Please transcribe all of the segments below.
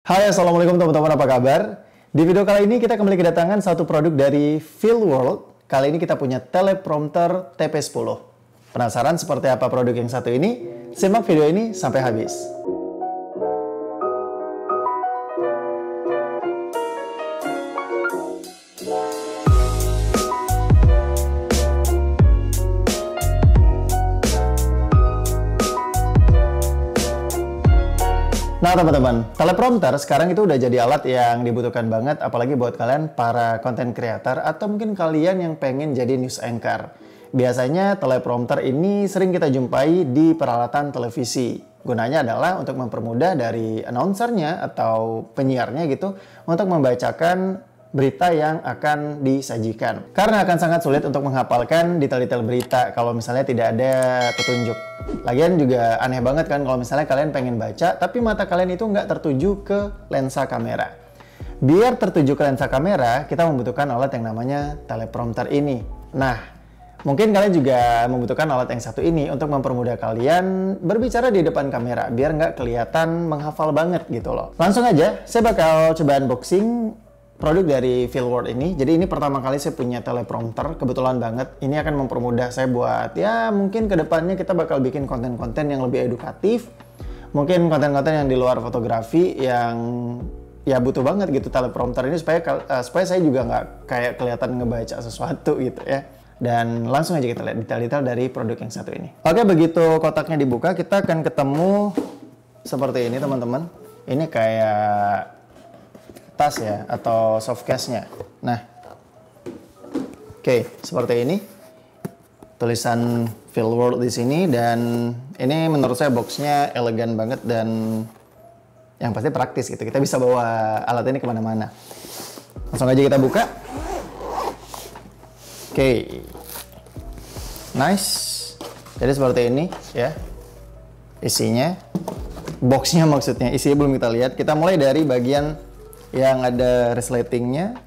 Hai, assalamualaikum teman-teman, apa kabar? Di video kali ini kita kembali kedatangan satu produk dari Feelworld. Kali ini kita punya teleprompter TP10. Penasaran seperti apa produk yang satu ini? Simak video ini sampai habis. Nah teman-teman, teleprompter sekarang itu udah jadi alat yang dibutuhkan banget, apalagi buat kalian para content creator atau mungkin kalian yang pengen jadi news anchor. Biasanya teleprompter ini sering kita jumpai di peralatan televisi. Gunanya adalah untuk mempermudah dari announcernya atau penyiarnya gitu untuk membacakan berita yang akan disajikan. Karena akan sangat sulit untuk menghafalkan detail-detail berita kalau misalnya tidak ada petunjuk. Lagian juga aneh banget kan kalau misalnya kalian pengen baca tapi mata kalian itu nggak tertuju ke lensa kamera. Biar tertuju ke lensa kamera, kita membutuhkan alat yang namanya teleprompter ini. Nah, mungkin kalian juga membutuhkan alat yang satu ini untuk mempermudah kalian berbicara di depan kamera biar nggak kelihatan menghafal banget gitu loh. Langsung aja, saya bakal coba unboxing produk dari Feelworld ini. Jadi ini pertama kali saya punya teleprompter, kebetulan banget. Ini akan mempermudah saya buat, ya mungkin kedepannya kita bakal bikin konten-konten yang lebih edukatif. Mungkin konten-konten yang di luar fotografi yang ya butuh banget gitu teleprompter ini supaya saya juga nggak kayak kelihatan ngebaca sesuatu gitu ya. Dan langsung aja kita lihat detail-detail dari produk yang satu ini. Oke, begitu kotaknya dibuka, kita akan ketemu seperti ini teman-teman. Ini kayak tas ya atau soft case-nya. Nah, oke, seperti ini tulisan Feelworld di sini, dan ini menurut saya boxnya elegan banget dan yang pasti praktis gitu. Kita bisa bawa alat ini kemana-mana. Langsung aja kita buka. Oke, nice. Jadi seperti ini ya isinya, boxnya maksudnya. Isinya belum kita lihat. Kita mulai dari bagian yang ada resletingnya.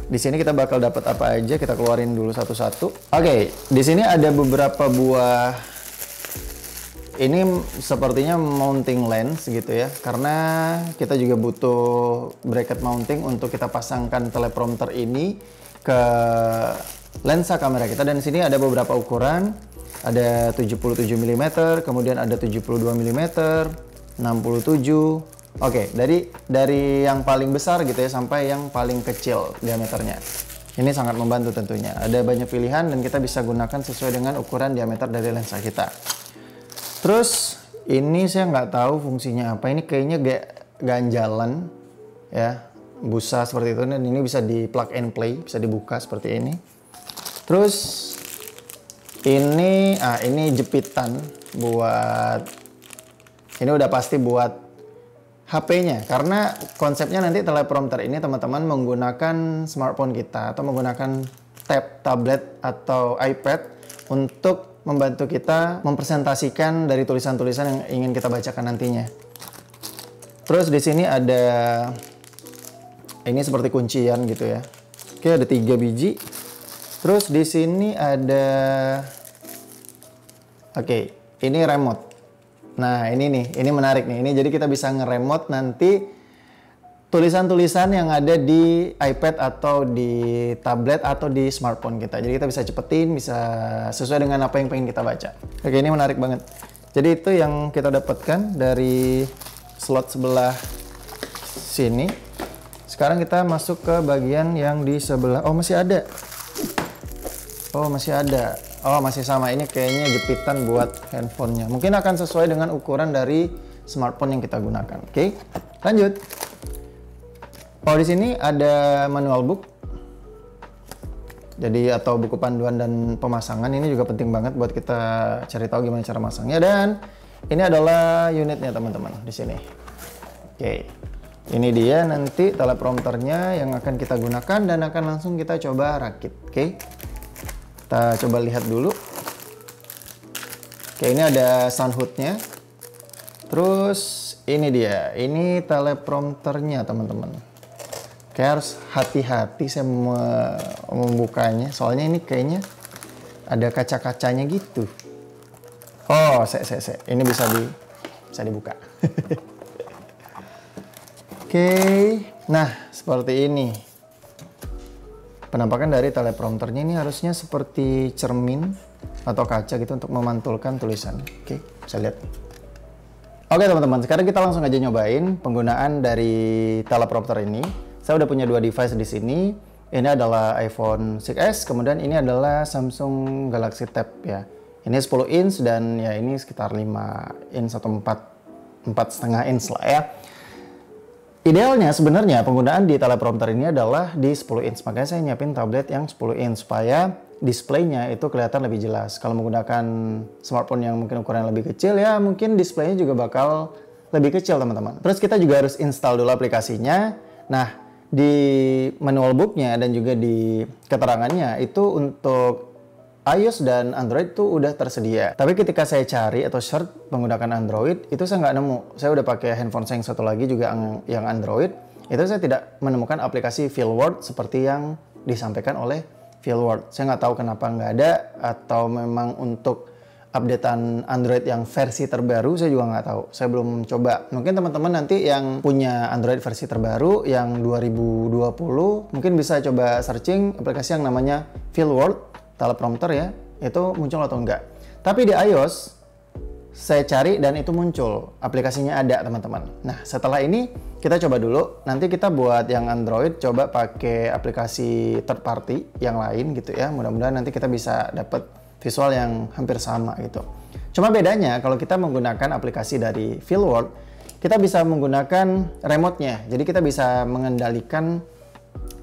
Di sini kita bakal dapat apa aja, kita keluarin dulu satu-satu. Oke, di sini ada beberapa buah. Ini sepertinya mounting lens gitu ya, karena kita juga butuh bracket mounting untuk kita pasangkan teleprompter ini ke lensa kamera kita. Dan di sini ada beberapa ukuran, ada 77 mm, kemudian ada 72 mm, 67. Oke, dari yang paling besar gitu ya sampai yang paling kecil diameternya. Ini sangat membantu tentunya. Ada banyak pilihan dan kita bisa gunakan sesuai dengan ukuran diameter dari lensa kita. Terus ini saya nggak tahu fungsinya apa. Ini kayaknya ganjalan ya, busa seperti itu. Dan ini bisa di plug and play, bisa dibuka seperti ini. Terus ini jepitan buat, ini udah pasti buat HP-nya, karena konsepnya nanti teleprompter ini teman-teman menggunakan smartphone kita atau menggunakan tablet atau iPad untuk membantu kita mempresentasikan dari tulisan-tulisan yang ingin kita bacakan nantinya. Terus di sini ada ini seperti kuncian gitu ya. Oke, ada 3 biji. Terus di sini ada, oke, ini remote. Nah ini nih, ini menarik nih. Ini jadi kita bisa nge-remote nanti tulisan-tulisan yang ada di iPad atau di tablet atau di smartphone kita. Jadi kita bisa cepetin, bisa sesuai dengan apa yang pengen kita baca. Oke, ini menarik banget. Jadi itu yang kita dapatkan dari slot sebelah sini. Sekarang kita masuk ke bagian yang di sebelah. Oh, masih ada. Oh, masih ada. Oh, masih sama. Ini kayaknya jepitan buat handphonenya. Mungkin akan sesuai dengan ukuran dari smartphone yang kita gunakan. Oke, lanjut. Oh, di sini ada manual book. Jadi atau buku panduan dan pemasangan. Ini juga penting banget buat kita cari tahu gimana cara masangnya. Dan ini adalah unitnya teman-teman di sini. Oke, ini dia nanti teleprompternya yang akan kita gunakan dan akan langsung kita coba rakit. Oke. Kita coba lihat dulu. Oke, ini ada sound hoodnya. Terus ini dia, ini teleprompternya teman-teman. Oke, harus hati-hati saya membukanya, soalnya ini kayaknya ada kaca-kacanya gitu. Oh, ini bisa dibuka. Oke, nah seperti ini. Penampakan dari teleprompternya ini harusnya seperti cermin atau kaca gitu untuk memantulkan tulisan. Oke, bisa lihat. Oke teman-teman, sekarang kita langsung aja nyobain penggunaan dari teleprompter ini. Saya udah punya dua device di sini. Ini adalah iPhone 6s, kemudian ini adalah Samsung Galaxy Tab ya. Ini 10 inch dan ya ini sekitar 5 inch atau 4,5 inch lah ya. Idealnya sebenarnya penggunaan di teleprompter ini adalah di 10 inch. Makanya saya nyiapin tablet yang 10 inch supaya displaynya itu kelihatan lebih jelas. Kalau menggunakan smartphone yang mungkin ukuran lebih kecil ya mungkin displaynya juga bakal lebih kecil teman-teman. Terus kita juga harus install dulu aplikasinya. Nah, di manual booknya dan juga di keterangannya itu untuk iOS dan Android itu udah tersedia. Tapi ketika saya cari atau search menggunakan Android, itu saya nggak nemu. Saya udah pakai handphone saya yang satu lagi juga yang Android. Itu saya tidak menemukan aplikasi Feelworld seperti yang disampaikan oleh Feelworld. Saya nggak tahu kenapa nggak ada, atau memang untuk updatean Android yang versi terbaru, saya juga nggak tahu. Saya belum coba. Mungkin teman-teman nanti yang punya Android versi terbaru yang 2020, mungkin bisa coba searching aplikasi yang namanya Feelworld teleprompter ya, itu muncul atau enggak. Tapi di iOS saya cari dan itu muncul, aplikasinya ada teman-teman. Nah setelah ini kita coba dulu, nanti kita buat yang Android coba pakai aplikasi third party yang lain gitu ya. Mudah-mudahan nanti kita bisa dapat visual yang hampir sama gitu. Cuma bedanya kalau kita menggunakan aplikasi dari Feelworld, kita bisa menggunakan remote-nya. Jadi kita bisa mengendalikan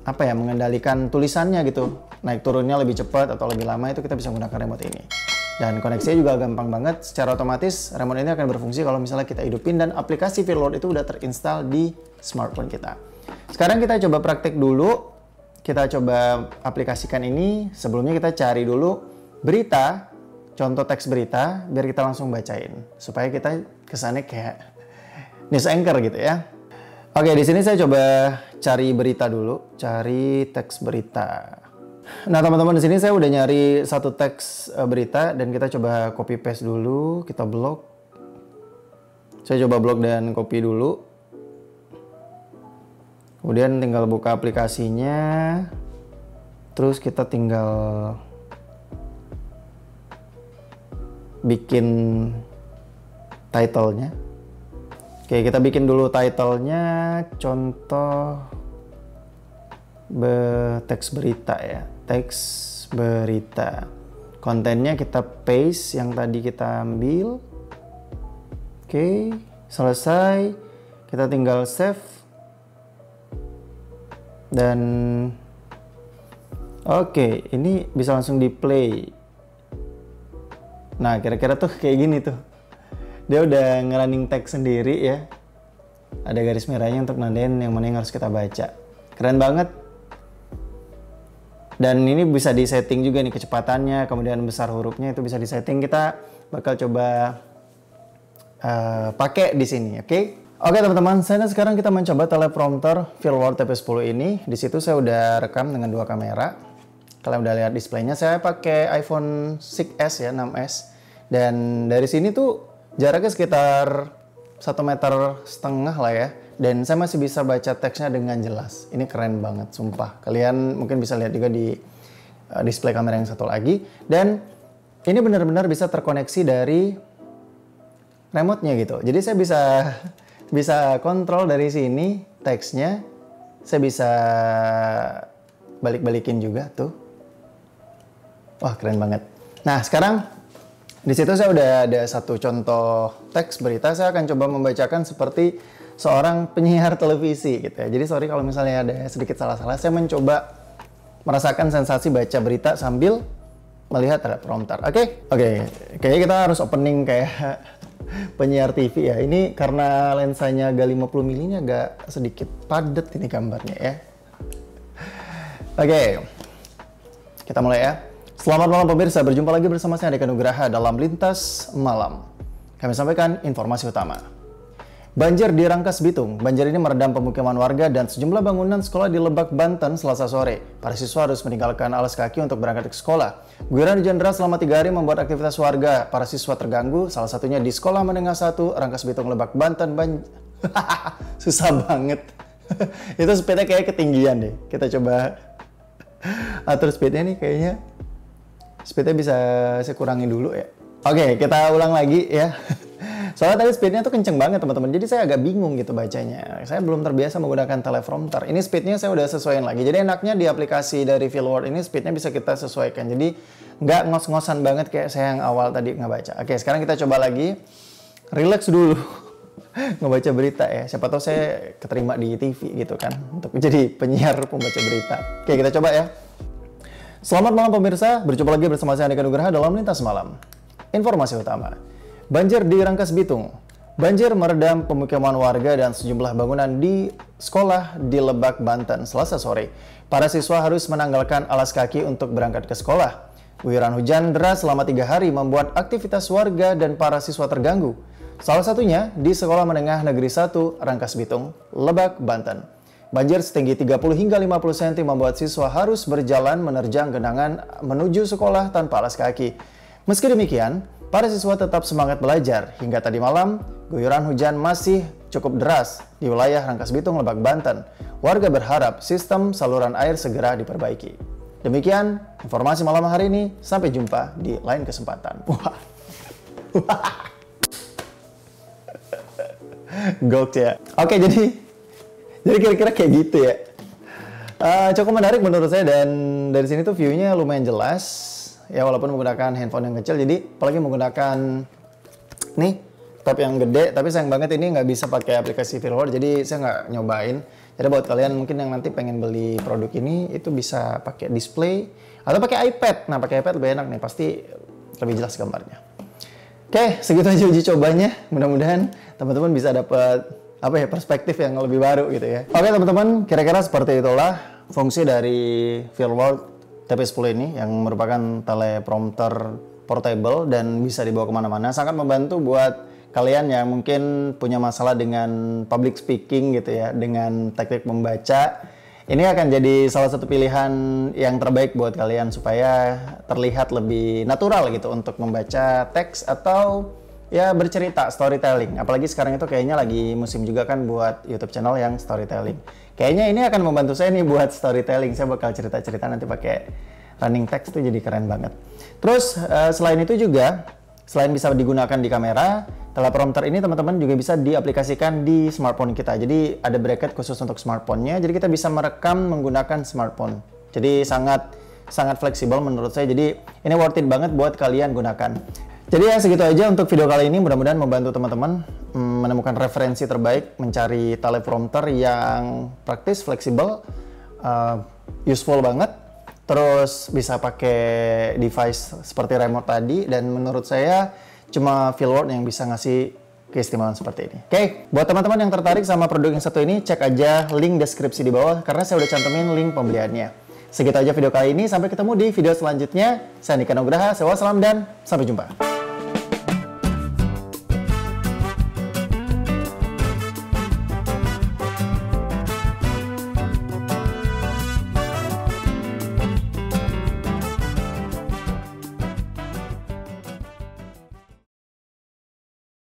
mengendalikan tulisannya gitu. Naik turunnya lebih cepat atau lebih lama itu kita bisa menggunakan remote ini. Dan koneksinya juga gampang banget. Secara otomatis remote ini akan berfungsi kalau misalnya kita hidupin dan aplikasi Feelworld itu udah terinstall di smartphone kita. Sekarang kita coba praktek dulu. Kita coba aplikasikan ini. Sebelumnya kita cari dulu berita, contoh teks berita, biar kita langsung bacain. Supaya kita kesannya kayak news anchor gitu ya. Oke, di sini saya coba cari berita dulu, cari teks berita. Nah, teman-teman, di sini saya udah nyari satu teks berita dan kita coba copy paste dulu, kita blok. Saya coba blok dan copy dulu. Kemudian tinggal buka aplikasinya. Terus kita tinggal bikin title-nya. Oke, kita bikin dulu title-nya, contoh teks berita ya, teks berita. Kontennya kita paste yang tadi kita ambil. Oke, selesai. Kita tinggal save. Dan oke, ini bisa langsung di play. Nah, kira-kira tuh kayak gini tuh. Dia udah nge-running teks sendiri ya. Ada garis merahnya untuk nandain yang mana yang harus kita baca. Keren banget. Dan ini bisa disetting juga nih kecepatannya, kemudian besar hurufnya itu bisa disetting. Kita bakal coba pakai di sini, oke? Oke teman-teman, sekarang kita mencoba teleprompter Feelworld TP10 ini. Di situ saya udah rekam dengan dua kamera. Kalian udah lihat displaynya. Saya pakai iPhone 6s ya, 6s. Dan dari sini tuh jaraknya sekitar 1,5 meter lah ya. Dan saya masih bisa baca teksnya dengan jelas. Ini keren banget, sumpah. Kalian mungkin bisa lihat juga di display kamera yang satu lagi. Dan ini benar-benar bisa terkoneksi dari remote-nya gitu. Jadi saya bisa kontrol dari sini teksnya. Saya bisa balik-balikin juga tuh. Wah, keren banget. Nah, sekarang di situ saya udah ada satu contoh teks berita. Saya akan coba membacakan seperti seorang penyiar televisi gitu ya. Jadi sorry kalau misalnya ada sedikit salah-salah. Saya mencoba merasakan sensasi baca berita sambil melihat teleprompter. Oke, kayaknya kita harus opening kayak penyiar TV ya. Ini karena lensanya agak 50 mm nya agak sedikit padat ini gambarnya ya. Oke, kita mulai ya. Selamat malam pemirsa, berjumpa lagi bersama saya Andika Nugraha dalam Lintas Malam. Kami sampaikan informasi utama. Banjir di Rangkas Bitung. Banjir ini merendam pemukiman warga dan sejumlah bangunan sekolah di Lebak, Banten Selasa sore. Para siswa harus meninggalkan alas kaki untuk berangkat ke sekolah. Guyuran hujan deras selama 3 hari membuat aktivitas warga. Para siswa terganggu, salah satunya di Sekolah Menengah 1 Rangkas Bitung, Lebak, Banten. Susah banget. Itu speednya kayak ketinggian deh. Kita coba atur speednya nih kayaknya. Speednya bisa saya kurangi dulu ya. Oke, kita ulang lagi ya. Soalnya tadi speednya tuh kenceng banget teman-teman. Jadi saya agak bingung gitu bacanya. Saya belum terbiasa menggunakan teleprompter. Ini speednya saya udah sesuaiin lagi. Jadi enaknya di aplikasi dari Feelworld ini speednya bisa kita sesuaikan. Jadi nggak ngos-ngosan banget kayak saya yang awal tadi ngebaca. Oke, sekarang kita coba lagi. Relax dulu. Ngebaca berita ya. Siapa tahu saya keterima di TV gitu kan. Untuk jadi penyiar pembaca berita. Oke, kita coba ya. Selamat malam pemirsa. Berjumpa lagi bersama saya Andika Nugraha dalam Lintas Malam. Informasi utama. Banjir di Rangkas Bitung. Banjir meredam pemukiman warga dan sejumlah bangunan di sekolah di Lebak, Banten, Selasa sore. Para siswa harus menanggalkan alas kaki untuk berangkat ke sekolah. Guyuran hujan deras selama 3 hari membuat aktivitas warga dan para siswa terganggu. Salah satunya di Sekolah Menengah Negeri 1 Rangkas Bitung, Lebak, Banten. Banjir setinggi 30 hingga 50 cm membuat siswa harus berjalan menerjang genangan menuju sekolah tanpa alas kaki. Meski demikian, para siswa tetap semangat belajar. Hingga tadi malam, guyuran hujan masih cukup deras di wilayah Rangkas Bitung, Lebak, Banten. Warga berharap sistem saluran air segera diperbaiki. Demikian informasi malam hari ini. Sampai jumpa di lain kesempatan. Goks ya. Oke, jadi kira-kira kayak gitu ya. Cukup menarik menurut saya, dan dari sini tuh view-nya lumayan jelas. Ya walaupun menggunakan handphone yang kecil, jadi apalagi menggunakan nih tab yang gede, tapi sayang banget ini nggak bisa pakai aplikasi Feelworld, jadi saya nggak nyobain. Jadi buat kalian mungkin yang nanti pengen beli produk ini, itu bisa pakai display atau pakai iPad. Nah pakai iPad lebih enak nih, pasti lebih jelas gambarnya. Oke, segitu aja uji cobanya. Mudah-mudahan teman-teman bisa dapat perspektif yang lebih baru gitu ya. Oke teman-teman, kira-kira seperti itulah fungsi dari Feelworld TP10 ini yang merupakan teleprompter portable dan bisa dibawa kemana-mana. Sangat membantu buat kalian yang mungkin punya masalah dengan public speaking gitu ya, dengan teknik membaca. Ini akan jadi salah satu pilihan yang terbaik buat kalian supaya terlihat lebih natural gitu untuk membaca teks atau ya bercerita, storytelling. Apalagi sekarang itu kayaknya lagi musim juga kan buat YouTube channel yang storytelling. Kayaknya ini akan membantu saya nih buat storytelling. Saya bakal cerita-cerita nanti pakai running text tuh jadi keren banget. Terus selain itu juga, selain bisa digunakan di kamera, teleprompter ini teman-teman juga bisa diaplikasikan di smartphone kita. Jadi ada bracket khusus untuk smartphone-nya. Jadi kita bisa merekam menggunakan smartphone. Jadi sangat fleksibel menurut saya. Jadi ini worth it banget buat kalian gunakan. Jadi ya segitu aja untuk video kali ini. Mudah-mudahan membantu teman-teman menemukan referensi terbaik, mencari teleprompter yang praktis, fleksibel, useful banget. Terus bisa pakai device seperti remote tadi. Dan menurut saya cuma Feelworld yang bisa ngasih keistimewaan seperti ini. Oke, buat teman-teman yang tertarik sama produk yang satu ini, cek aja link deskripsi di bawah karena saya udah cantumin link pembeliannya. Segitu aja video kali ini. Sampai ketemu di video selanjutnya. Saya Andika Nugraha, wassalam dan sampai jumpa.